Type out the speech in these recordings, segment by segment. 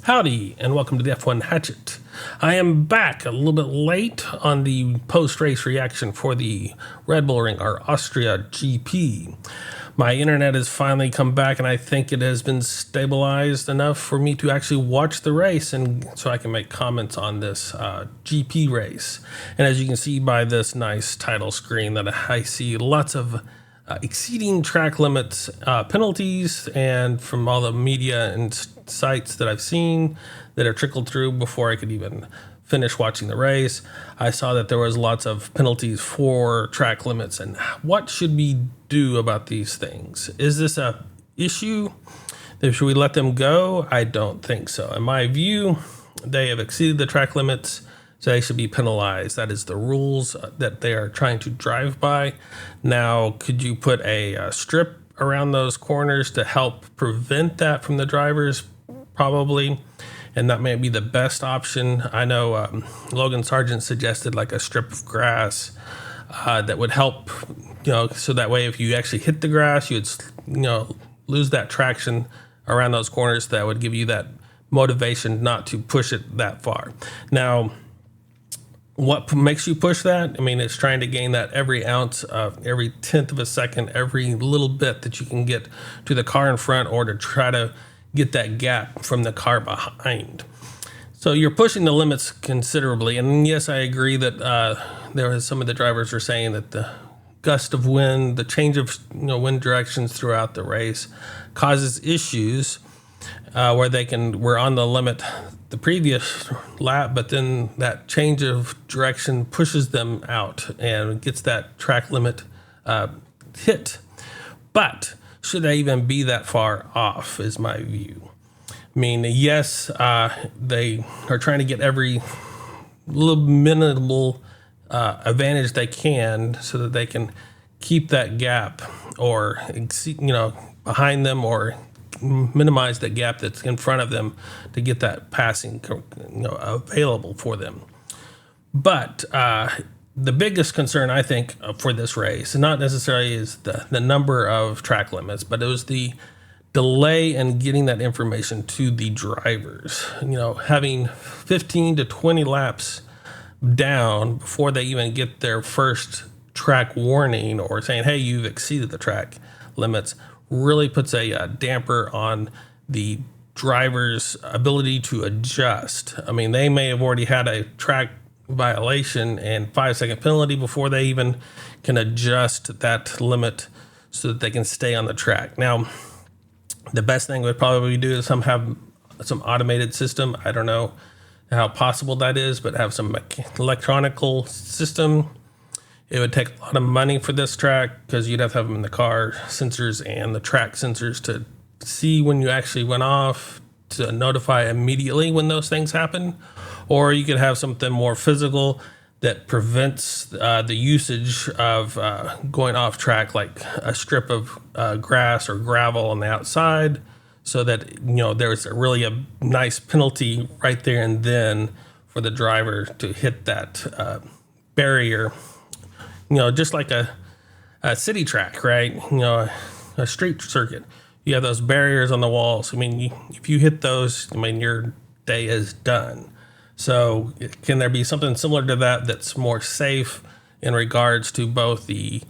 Howdy, and welcome to the F1 Hatchet. I am back a little bit late on the post-race reaction for the Red Bull Ring, our Austria GP. My internet has finally come back, and I think it has been stabilized enough for me to actually watch the race, and so I can make comments on this GP race. And as you can see by this nice title screen, that I see lots of exceeding track limits penalties, and from all the media and sites that I've seen that have trickled through before I could even finish watching the race, I saw that there was lots of penalties for track limits. And what should we do about these things? Is this a issue? Should we let them go? I don't think so. In my view, they have exceeded the track limits, so they should be penalized. That is the rules that they are trying to drive by. Now, could you put a strip around those corners to help prevent that from the drivers? Probably. And that may be the best option. I know Logan Sargent suggested like a strip of grass that would help, so that way if you actually hit the grass, you would, lose that traction around those corners. That would give you that motivation not to push it that far. Now, what makes you push that? I mean, it's trying to gain that every ounce of every tenth of a second, every little bit that you can get to the car in front, or to try to get that gap from the car behind. So you're pushing the limits considerably. And yes, I agree that there was some of the drivers are saying that the gust of wind, the change of wind directions throughout the race causes issues where we're on the limit the previous lap, but then that change of direction pushes them out and gets that track limit hit. But should they even be that far off, is my view. I mean, yes, they are trying to get every little minimal advantage they can so that they can keep that gap or exceed, behind them, or minimize the gap that's in front of them to get that passing, available for them. But the biggest concern, I think, for this race, not necessarily is the number of track limits, but it was the delay in getting that information to the drivers. Having 15 to 20 laps down before they even get their first track warning or saying, hey, you've exceeded the track limits, really puts a damper on the driver's ability to adjust. I mean, they may have already had a track violation and 5-second penalty before they even can adjust that limit so that they can stay on the track. Now, the best thing would probably do is have some automated system. I don't know how possible that is, but have some electronical system. It would take a lot of money for this track because you'd have to have them in the car sensors and the track sensors to see when you actually went off, to notify immediately when those things happen. Or you could have something more physical that prevents the usage of going off track, like a strip of grass or gravel on the outside, so that there's really a nice penalty right there and then for the driver to hit that barrier. Just like a city track, right? A street circuit. You have those barriers on the walls. I mean, if you hit those, your day is done. So can there be something similar to that that's more safe in regards to both the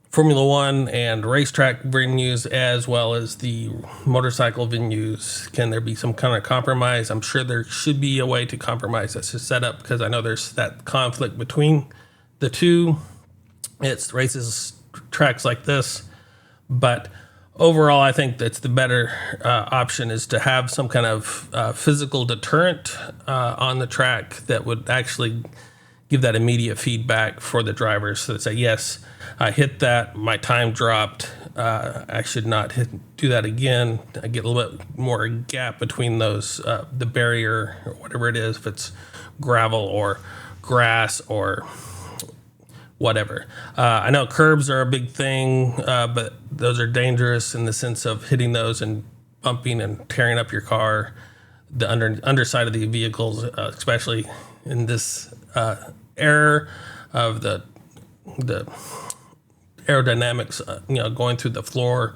Formula One and racetrack venues as well as the motorcycle venues? Can there be some kind of compromise? I'm sure there should be a way to compromise this set up, because I know there's that conflict between the two. It's races, tracks like this, but overall, I think that's the better option, is to have some kind of physical deterrent on the track that would actually give that immediate feedback for the drivers, so that say, yes, I hit that, my time dropped, I should not do that again. I get a little bit more gap between those, the barrier or whatever it is, if it's gravel or grass or whatever. I know curbs are a big thing, but those are dangerous in the sense of hitting those and bumping and tearing up your car, the underside of the vehicles, especially in this era of the aerodynamics, going through the floor,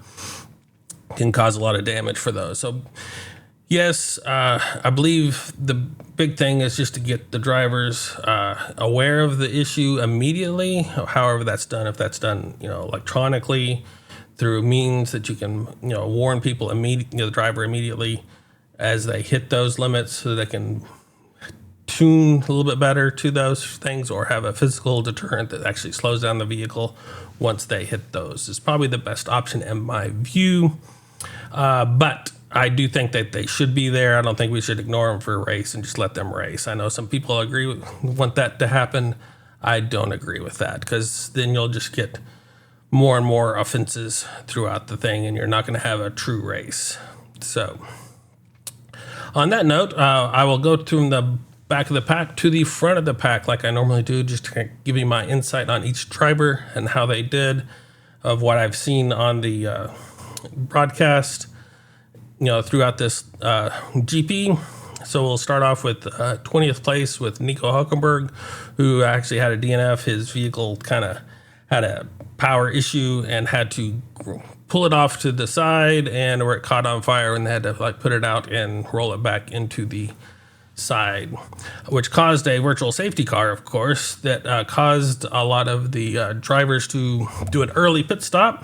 can cause a lot of damage for those. So Yes, I believe the big thing is just to get the drivers aware of the issue immediately. However, that's done. If that's done, electronically through means that you can, warn people immediately, the driver immediately as they hit those limits, so they can tune a little bit better to those things, or have a physical deterrent that actually slows down the vehicle once they hit those. Is probably the best option in my view. But I do think that they should be there. I don't think we should ignore them for a race and just let them race. I know some people want that to happen. I don't agree with that, because then you'll just get more and more offenses throughout the thing, and you're not going to have a true race. So on that note, I will go from the back of the pack to the front of the pack like I normally do, just to give you my insight on each driver and how they did, of what I've seen on the broadcast, throughout this GP. So we'll start off with 20th place with Nico Hulkenberg, who actually had a DNF. His vehicle kind of had a power issue and had to pull it off to the side, and where it caught on fire, and they had to put it out and roll it back into the side, which caused a virtual safety car, of course, that caused a lot of the drivers to do an early pit stop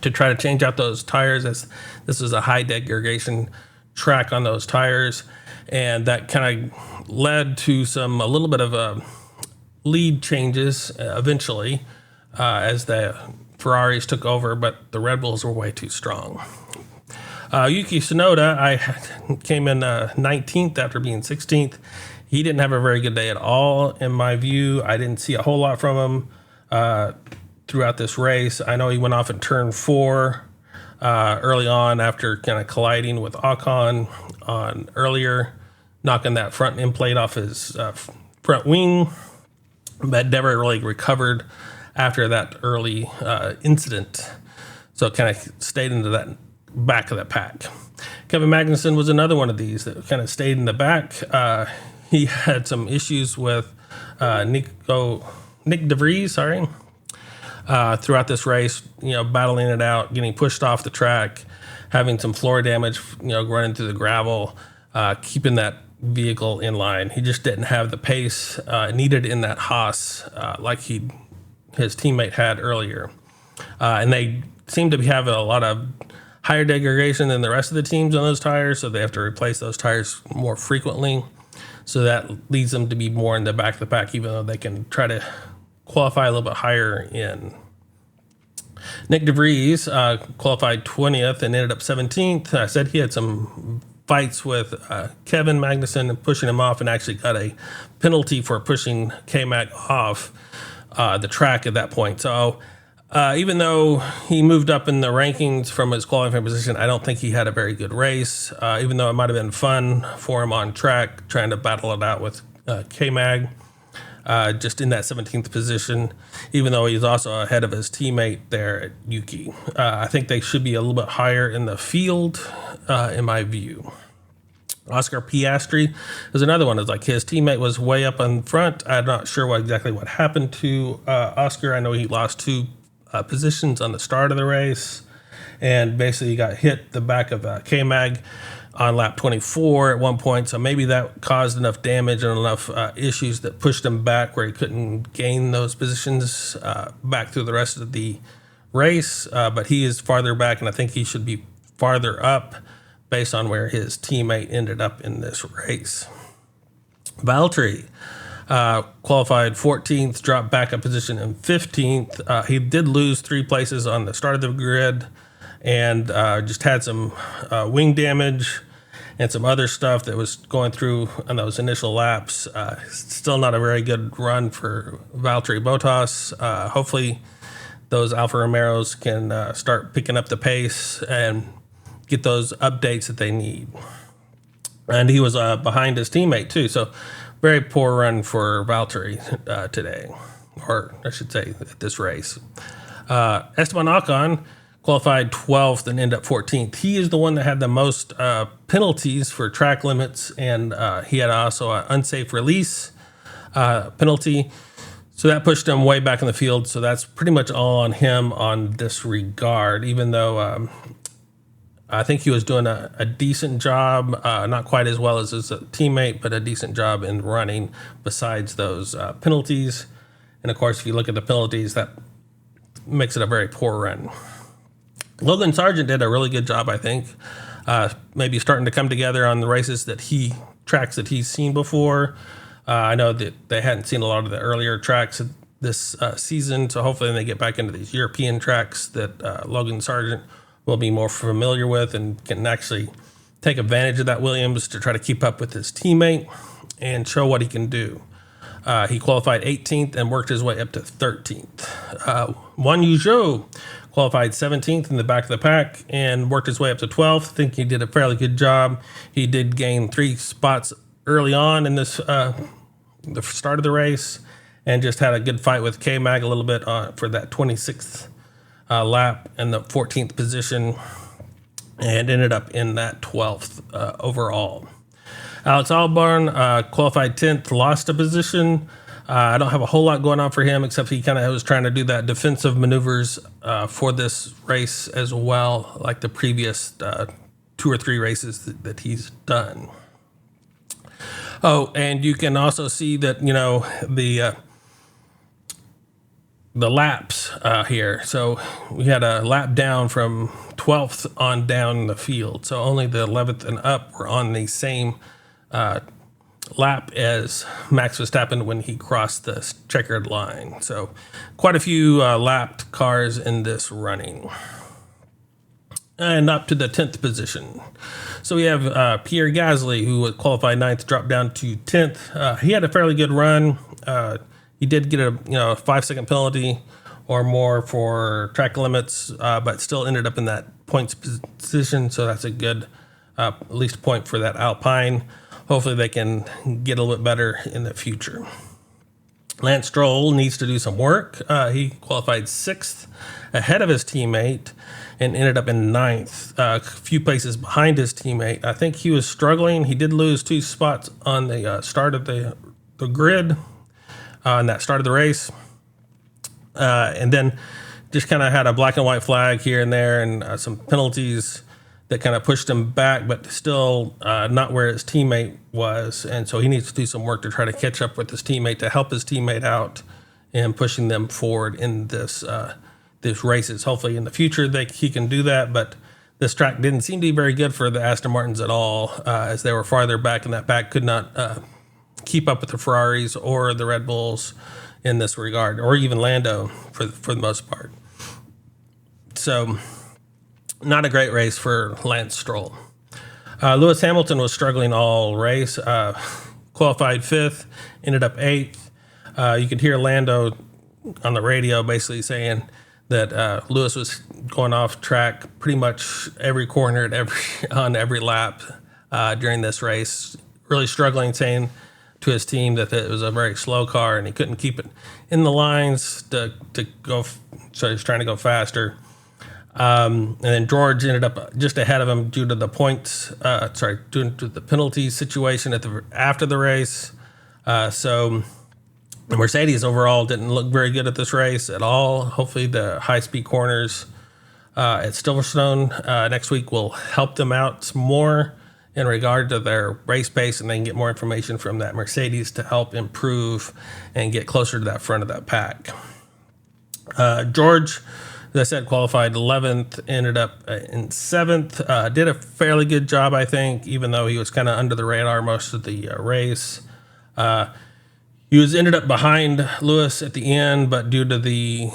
to try to change out those tires, as this is a high degradation track on those tires. And that kind of led to a little bit of lead changes eventually, as the Ferraris took over, but the Red Bulls were way too strong. Yuki Tsunoda, I came in 19th after being 16th. He didn't have a very good day at all, in my view. I didn't see a whole lot from him throughout this race. I know he went off in turn 4 early on after kind of colliding with Ocon on earlier, knocking that front end plate off his front wing, but never really recovered after that early incident. So it kind of stayed into that back of the pack. Kevin Magnussen was another one of these that kind of stayed in the back. He had some issues with Nick DeVries, throughout this race, battling it out, getting pushed off the track, having some floor damage, running through the gravel, keeping that vehicle in line. He just didn't have the pace needed in that Haas like his teammate had earlier. And they seem to be having a lot of higher degradation than the rest of the teams on those tires, so they have to replace those tires more frequently. So that leads them to be more in the back of the pack, even though they can try to qualify a little bit higher in. Nick DeVries qualified 20th and ended up 17th. I said he had some fights with Kevin Magnussen and pushing him off, and actually got a penalty for pushing K-Mag off the track at that point. So even though he moved up in the rankings from his qualifying position, I don't think he had a very good race, even though it might have been fun for him on track, trying to battle it out with K-Mag. Just in that 17th position, even though he's also ahead of his teammate there at Yuki. I think they should be a little bit higher in the field, in my view. Oscar Piastri is another one. It's like his teammate was way up in front. I'm not sure exactly what happened to Oscar. I know he lost 2 positions on the start of the race, and basically got hit the back of K-Mag on lap 24 at one point. So maybe that caused enough damage and enough issues that pushed him back, where he couldn't gain those positions back through the rest of the race. But he is farther back, and I think he should be farther up based on where his teammate ended up in this race. Valtteri qualified 14th, dropped back a position in 15th. He did lose 3 places on the start of the grid, and just had some wing damage and some other stuff that was going through on those initial laps. Still not a very good run for Valtteri Bottas. Hopefully those Alfa Romeos can start picking up the pace and get those updates that they need. And he was behind his teammate too, so very poor run for Valtteri today, or I should say at this race. Esteban Ocon qualified 12th and ended up 14th. He is the one that had the most penalties for track limits, and he had also an unsafe release penalty. So that pushed him way back in the field. So that's pretty much all on him on this regard, even though I think he was doing a decent job, not quite as well as his teammate, but a decent job in running besides those penalties. And of course, if you look at the penalties, that makes it a very poor run. Logan Sargent did a really good job, I think. Maybe starting to come together on the races tracks that he's seen before. I know that they hadn't seen a lot of the earlier tracks this season, so hopefully when they get back into these European tracks that Logan Sargent will be more familiar with and can actually take advantage of that Williams to try to keep up with his teammate and show what he can do. He qualified 18th and worked his way up to 13th. Juan Yuzhou qualified 17th in the back of the pack and worked his way up to 12th. I think he did a fairly good job. He did gain 3 spots early on in this the start of the race and just had a good fight with K-Mag a little bit for that 26th lap in the 14th position and ended up in that 12th overall. Alex Albon qualified 10th, lost a position. I don't have a whole lot going on for him, except he kind of was trying to do that defensive maneuvers for this race as well, like the previous 2 or 3 races that he's done. Oh, and you can also see that, the laps here. So we had a lap down from 12th on down the field. So only the 11th and up were on the same lap as Max Verstappen when he crossed the checkered line. So quite a few lapped cars in this running. And up to the 10th position. So we have Pierre Gasly, who was qualified 9th, dropped down to 10th. He had a fairly good run. He did get a 5-second penalty or more for track limits, but still ended up in that points position. So that's a good at least point for that Alpine. Hopefully they can get a little bit better in the future. Lance Stroll needs to do some work. He qualified 6th ahead of his teammate and ended up in 9th, a few places behind his teammate. I think he was struggling. He did lose 2 spots on the start of the grid on that start of the race. And then just kind of had a black and white flag here and there and some penalties that kind of pushed him back, but still not where his teammate was. And so he needs to do some work to try to catch up with his teammate to help his teammate out and pushing them forward in this races. Hopefully in the future he can do that, but this track didn't seem to be very good for the Aston Martins at all, as they were farther back and that back could not keep up with the Ferraris or the Red Bulls in this regard, or even Lando for the most part. So not a great race for Lance Stroll. Lewis Hamilton was struggling all race, qualified 5th, ended up 8th. You could hear Lando on the radio basically saying that Lewis was going off track pretty much every corner on every lap during this race, really struggling, saying to his team that it was a very slow car and he couldn't keep it in the lines to go, so he was trying to go faster. And then George ended up just ahead of him due to the due to the penalty situation after the race. So the Mercedes overall didn't look very good at this race at all. Hopefully the high-speed corners at Silverstone next week will help them out some more in regard to their race pace, and they can get more information from that Mercedes to help improve and get closer to that front of that pack. George, as I said, qualified 11th, ended up in 7th. Did a fairly good job, I think, even though he was kind of under the radar most of the race. He ended up behind Lewis at the end, but due to the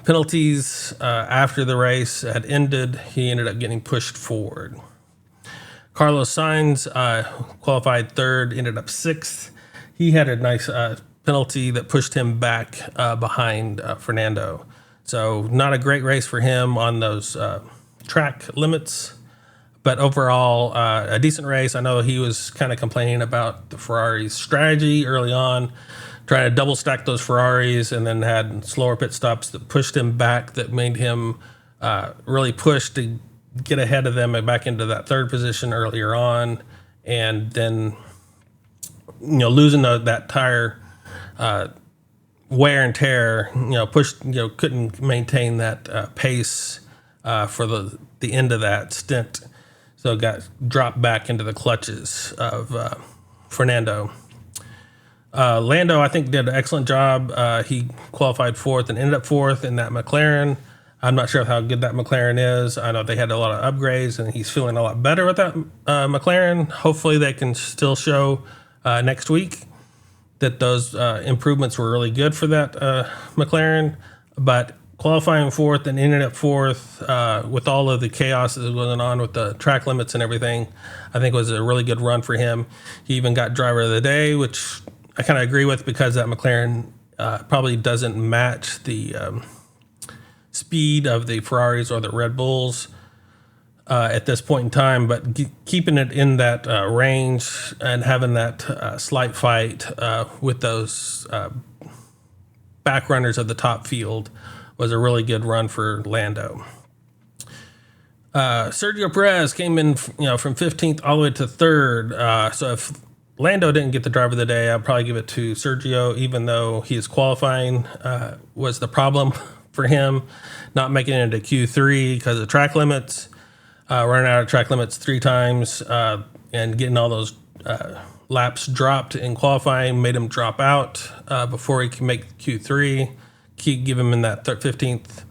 penalties after the race had ended, he ended up getting pushed forward. Carlos Sainz qualified 3rd, ended up 6th. He had a nice penalty that pushed him back behind Fernando. So not a great race for him on those track limits, but overall a decent race. I know he was kind of complaining about the Ferrari's strategy early on, trying to double stack those Ferraris, and then had slower pit stops that pushed him back, that made him really push to get ahead of them and back into that 3rd position earlier on, and then losing that tire wear and tear, pushed, couldn't maintain that pace for the end of that stint. So it got dropped back into the clutches of Fernando. Lando, I think, did an excellent job. He qualified fourth and ended up fourth in that McLaren. I'm not sure how good that McLaren is. I know they had a lot of upgrades, and he's feeling a lot better with that McLaren. Hopefully they can still show next week that those improvements were really good for that McLaren. But qualifying fourth and ended up fourth with all of the chaos that was going on with the track limits and everything, I think was a really good run for him. He even got driver of the day, which I kind of agree with, because that McLaren probably doesn't match the speed of the Ferraris or the Red Bulls at this point in time, but keeping it in that range and having that slight fight with those back runners of the top field was a really good run for Lando. Sergio Perez came in, from 15th all the way to 3rd. So if Lando didn't get the driver of the day, I'd probably give it to Sergio, even though his qualifying was the problem for him, not making it into Q3 because of track limits, running out of track limits 3 times, and getting all those laps dropped in qualifying made him drop out before he can make Q3. Give him in that 15th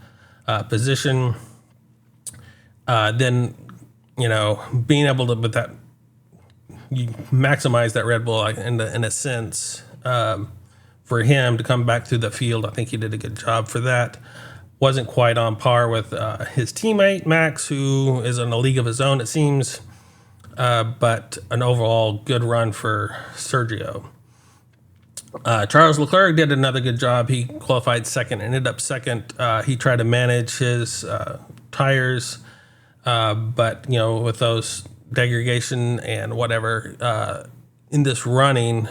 position. Then, being able to, with that, you maximize that Red Bull in a sense. For him to come back through the field, I think he did a good job for that. Wasn't quite on par with his teammate, Max, who is in a league of his own, it seems. But an overall good run for Sergio. Charles Leclerc did another good job. He qualified second, ended up second. He tried to manage his tires, but, with those degradation and whatever in this running,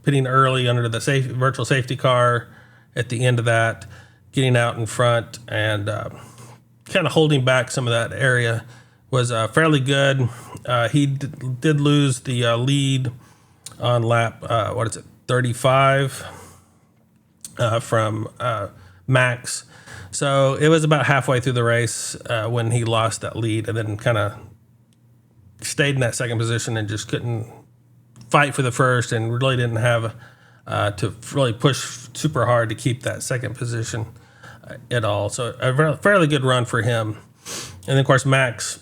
pitting early under the virtual safety car at the end of that, getting out in front and kind of holding back some of that area was fairly good. He did lose the lead on lap, 35 from Max. So it was about halfway through the race when he lost that lead, and then kind of stayed in that second position and just couldn't fight for the first, and really didn't have to really push super hard to keep that second position at all. So a fairly good run for him. And then, of course, Max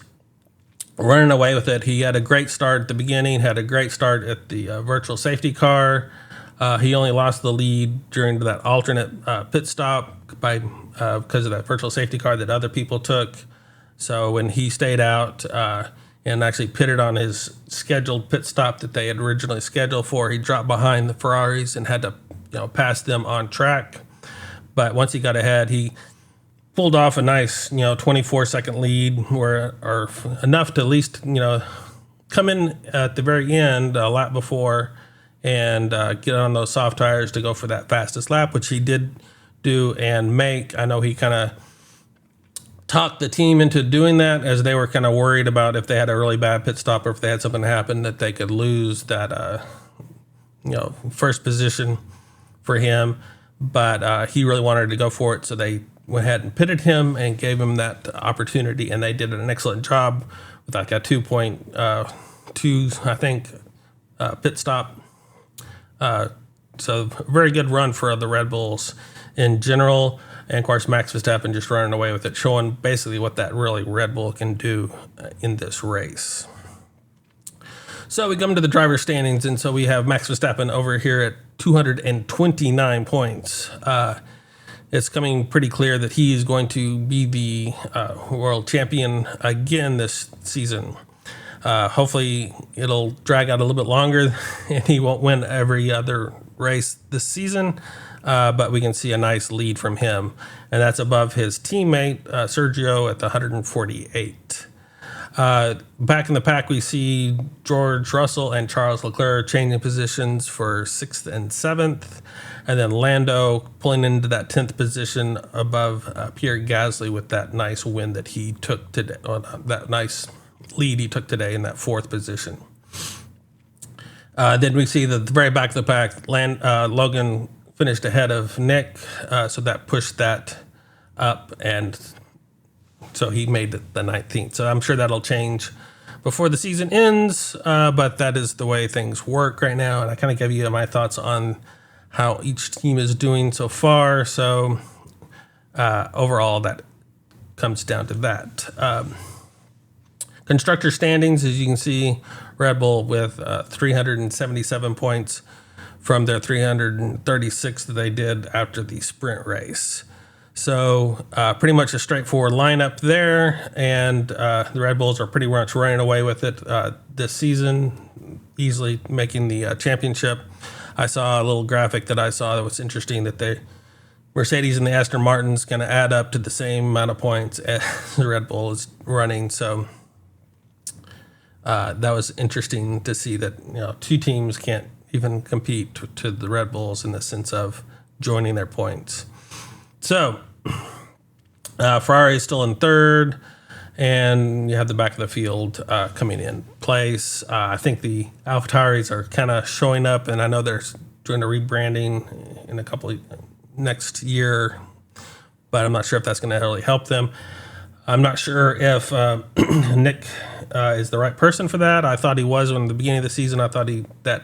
running away with it. He had a great start at the beginning, had a great start at the virtual safety car. He only lost the lead during that alternate pit stop because of that virtual safety car that other people took. So when he stayed out and actually pitted on his scheduled pit stop that they had originally scheduled for, he dropped behind the Ferraris and had to pass them on track. But once he got ahead, he pulled off a nice 24-second lead, or enough to at least come in at the very end, a lap before, and get on those soft tires to go for that fastest lap, which he did do and make. I know he kind of talked the team into doing that, as they were kind of worried about if they had a really bad pit stop or if they had something happen that they could lose that first position for him. But he really wanted to go for it, so they went ahead and pitted him and gave him that opportunity, and they did an excellent job with like a 2.2, I think, pit stop. So very good run for the Red Bulls in general. And, of course, Max Verstappen just running away with it, showing basically what that really Red Bull can do in this race. So we come to the driver standings, and so we have Max Verstappen over here at 229 points. It's coming pretty clear that he is going to be the world champion again this season. Hopefully it'll drag out a little bit longer and he won't win every other race this season, but we can see a nice lead from him. And that's above his teammate, Sergio, at the 148. Back in the pack, we see George Russell and Charles Leclerc changing positions for 6th and 7th. And then Lando pulling into that 10th position above Pierre Gasly with that nice win that he took today, that nice lead he took today in that 4th position. Then we see the very back of the pack, Logan finished ahead of Nick, so that pushed that up and So he made it the 19th. So I'm sure that'll change before the season ends, but that is the way things work right now. And I kind of give you my thoughts on how each team is doing so far. So overall, that comes down to that. Constructor standings, as you can see, Red Bull with 377 points from their 336 that they did after the sprint race. So pretty much a straightforward lineup there, and the Red Bulls are pretty much running away with it this season, easily making the championship. I saw a little graphic that I saw that was interesting, that the Mercedes and the Aston Martin's going to add up to the same amount of points as the Red Bull is running. So that was interesting to see that, you know, two teams can't even compete to the Red Bulls in the sense of joining their points. So Ferrari is still in third, and you have the back of the field coming in place. I think the AlphaTauris are kind of showing up, and I know they're doing a rebranding in a couple of next year, but I'm not sure if that's going to really help them. I'm not sure if Nick is the right person for that. I thought he was in the beginning of the season. I thought that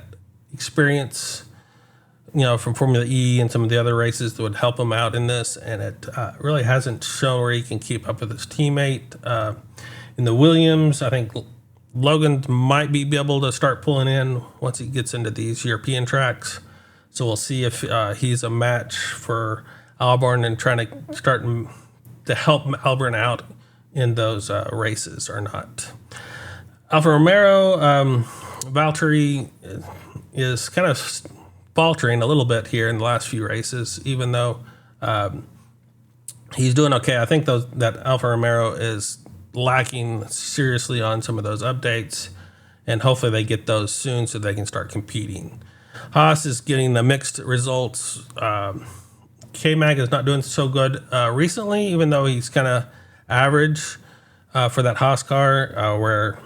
experience, you know, from Formula E and some of the other races that would help him out in this, and it really hasn't shown where he can keep up with his teammate. In the Williams, I think Logan might be able to start pulling in once he gets into these European tracks. So we'll see if he's a match for Albon and trying to start to help Albon out in those races or not. Alfa Romeo, Valtteri is kind of faltering a little bit here in the last few races, even though he's doing okay. I think that Alfa Romeo is lacking seriously on some of those updates, and hopefully they get those soon so they can start competing. Haas is getting the mixed results. K-Mag is not doing so good recently, even though he's kind of average for that Haas car, where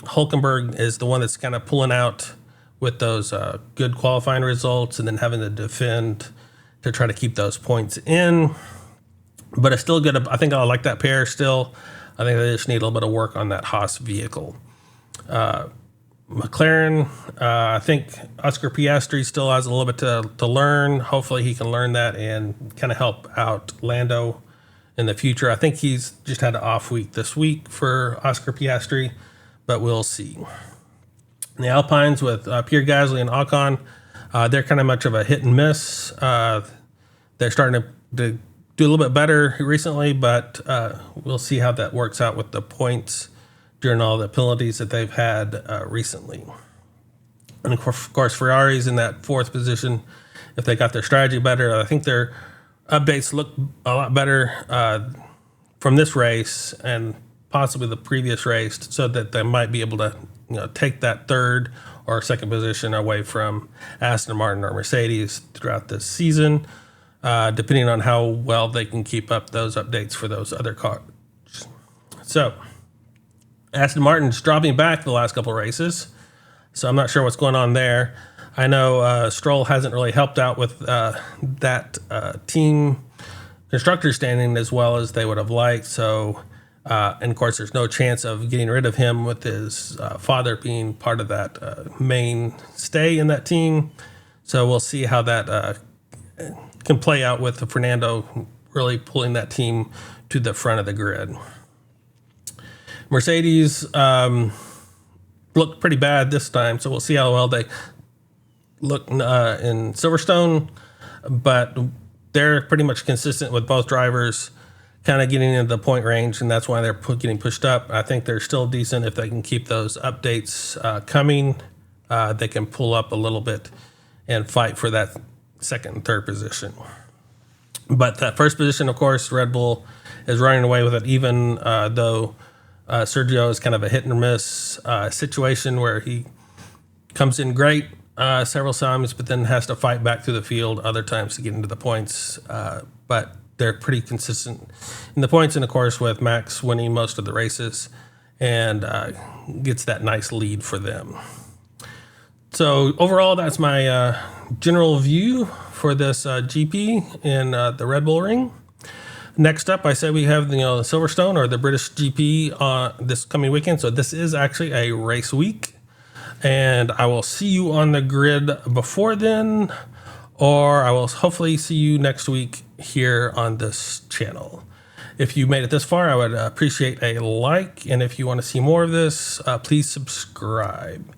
Hülkenberg is the one that's kind of pulling out with those good qualifying results and then having to defend to try to keep those points in. But it's still good. I think I like that pair still. I think they just need a little bit of work on that Haas vehicle. McLaren, I think Oscar Piastri still has a little bit to learn. Hopefully he can learn that and kind of help out Lando in the future. I think he's just had an off week this week for Oscar Piastri, but we'll see. The Alpines with Pierre Gasly and Ocon, they're kind of much of a hit and miss. They're starting to do a little bit better recently, but we'll see how that works out with the points during all the penalties that they've had recently. And of course, Ferrari's in that fourth position. If they got their strategy better, I think their updates look a lot better from this race and possibly the previous race, so that they might be able to, you know, take that third or second position away from Aston Martin or Mercedes throughout this season, depending on how well they can keep up those updates for those other cars. So Aston Martin's dropping back the last couple of races, so I'm not sure what's going on there. I know Stroll hasn't really helped out with that team constructor standing as well as they would have liked. So, and of course, there's no chance of getting rid of him with his father being part of that main stay in that team. So we'll see how that can play out with Fernando really pulling that team to the front of the grid. Mercedes looked pretty bad this time, so we'll see how well they look in Silverstone, but they're pretty much consistent with both drivers kind of getting into the point range, and that's why they're getting pushed up. I think they're still decent if they can keep those updates coming. They can pull up a little bit and fight for that second and third position. But that first position, of course, Red Bull is running away with it, even though Sergio is kind of a hit and miss situation where he comes in great several times, but then has to fight back through the field other times to get into the points. But they're pretty consistent in the points, and of course with Max winning most of the races and gets that nice lead for them. So overall, that's my general view for this GP in the Red Bull Ring. Next up, I said we have the Silverstone or the British GP this coming weekend. So this is actually a race week, and I will see you on the grid before then, or I will hopefully see you next week here on this channel. If you made it this far, I would appreciate a like, and if you want to see more of this, please subscribe.